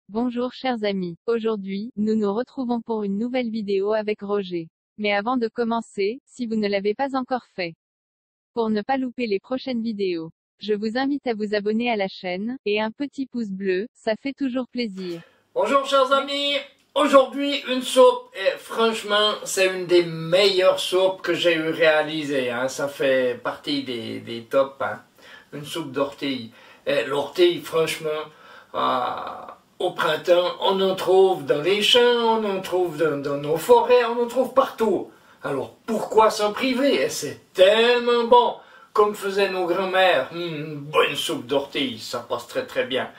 Bonjour chers amis, aujourd'hui, nous nous retrouvons pour une nouvelle vidéo avec Roger. Mais avant de commencer, si vous ne l'avez pas encore fait, pour ne pas louper les prochaines vidéos, je vous invite à vous abonner à la chaîne, et un petit pouce bleu, ça fait toujours plaisir. Bonjour chers amis, aujourd'hui une soupe, et franchement c'est une des meilleures soupes que j'ai eu réalisées, hein. Ça fait partie des tops, hein. Une soupe d'ortie. L'ortie franchement, au printemps on en trouve dans les champs, on en trouve dans nos forêts, on en trouve partout. Alors pourquoi s'en priver? Et c'est tellement bon, comme faisaient nos grands-mères. Une bonne soupe d'ortie, ça passe très très bien.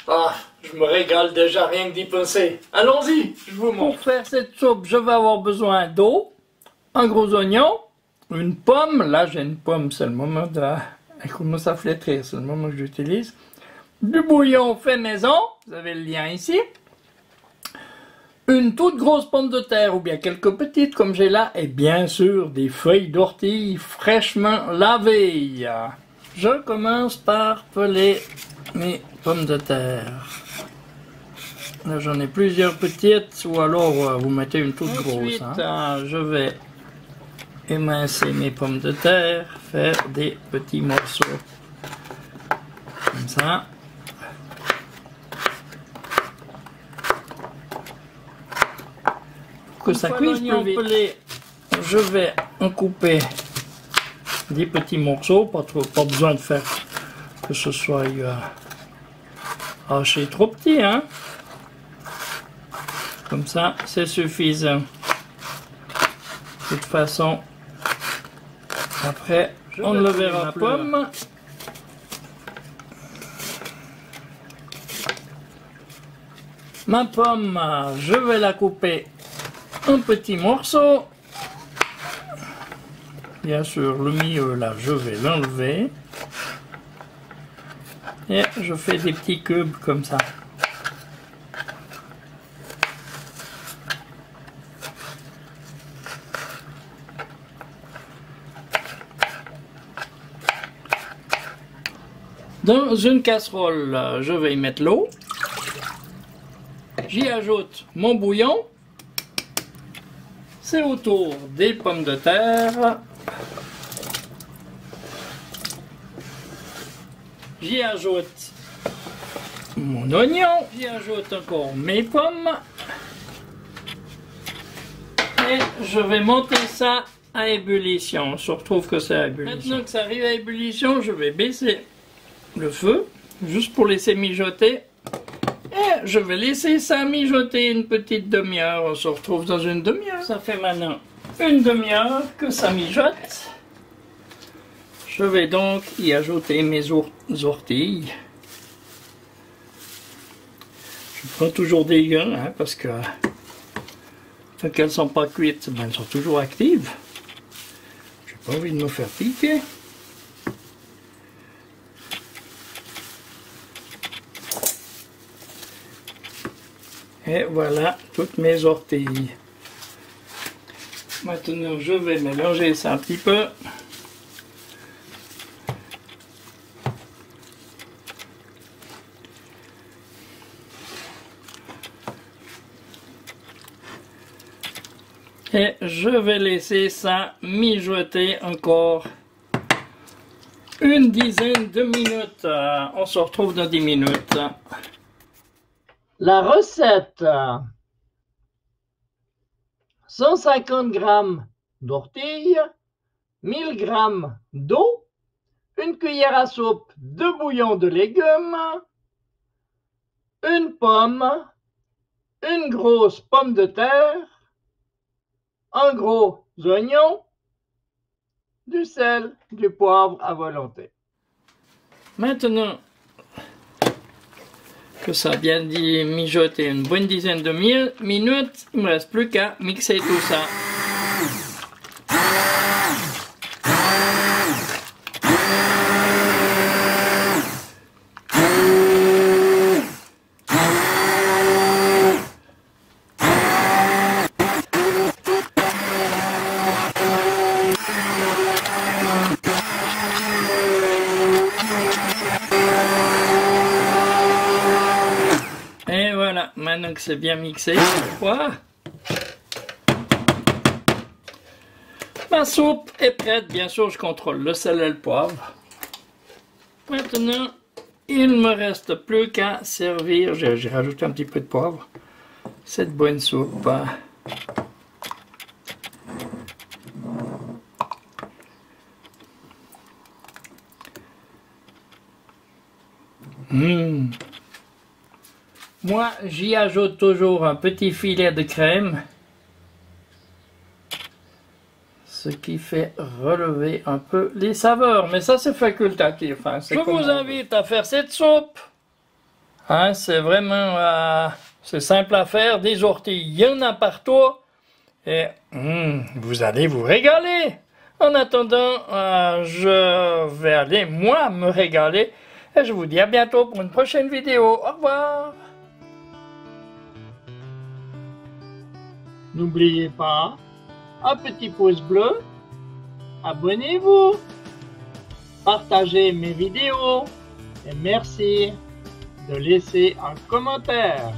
Ah, je me régale déjà rien que d'y penser. Allons-y, je vous montre. Pour faire cette soupe, je vais avoir besoin d'eau, un gros oignon, une pomme. Là, j'ai une pomme, c'est le moment de... Elle commence à flétrir, c'est le moment que j'utilise. Du bouillon fait maison, vous avez le lien ici. Une toute grosse pomme de terre, ou bien quelques petites comme j'ai là. Et bien sûr, des feuilles d'ortie fraîchement lavées. Je commence par peler mes pommes de terre. Là j'en ai plusieurs petites, ou alors vous mettez une toute grosse. Ensuite, je vais émincer mes pommes de terre, faire des petits morceaux. Comme ça. Pour que ça cuise plus vite. Pelé, je vais en couper des petits morceaux, pas besoin de faire que ce soit haché trop petit, hein. Comme ça, c'est suffisant. De toute façon, après, on ne le verra plus. Pomme. Ma pomme, je vais la couper en petits morceaux. Bien sûr, le milieu, là, je vais l'enlever. Et je fais des petits cubes comme ça. Dans une casserole, je vais y mettre l'eau. J'y ajoute mon bouillon. C'est autour des pommes de terre. J'y ajoute mon oignon, j'y ajoute encore mes pommes et je vais monter ça à ébullition. On se retrouve que c'est à ébullition. Maintenant que ça arrive à ébullition, je vais baisser le feu juste pour laisser mijoter et je vais laisser ça mijoter une petite demi-heure. On se retrouve dans une demi-heure. Ça fait maintenant une demi-heure que ça mijote. Je vais donc y ajouter mes orties. Je prends toujours des grains, hein, parce que tant qu'elles ne sont pas cuites, ben, elles sont toujours actives. J'ai pas envie de me faire piquer. Et voilà toutes mes orties. Maintenant, je vais mélanger ça un petit peu. Et je vais laisser ça mijoter encore une dizaine de minutes. On se retrouve dans 10 minutes. La recette: 150 g d'ortie, 1000 g d'eau, une cuillère à soupe de bouillon de légumes, une pomme, une grosse pomme de terre, un gros oignon, du sel, du poivre à volonté. Maintenant que ça a bien mijoté une bonne dizaine de minutes, il ne me reste plus qu'à mixer tout ça. voilà, maintenant que c'est bien mixé, voilà. Ma soupe est prête, bien sûr je contrôle le sel et le poivre. Maintenant, il ne me reste plus qu'à servir, j'ai rajouté un petit peu de poivre, cette bonne soupe. Moi, j'y ajoute toujours un petit filet de crème, ce qui fait relever un peu les saveurs, mais ça c'est facultatif. Hein. Je vous invite à faire cette soupe. Hein, c'est vraiment c'est simple à faire, des orties, il y en a partout, et vous allez vous régaler. En attendant, je vais aller moi me régaler, et je vous dis à bientôt pour une prochaine vidéo. Au revoir. N'oubliez pas, un petit pouce bleu, abonnez-vous, partagez mes vidéos et merci de laisser un commentaire.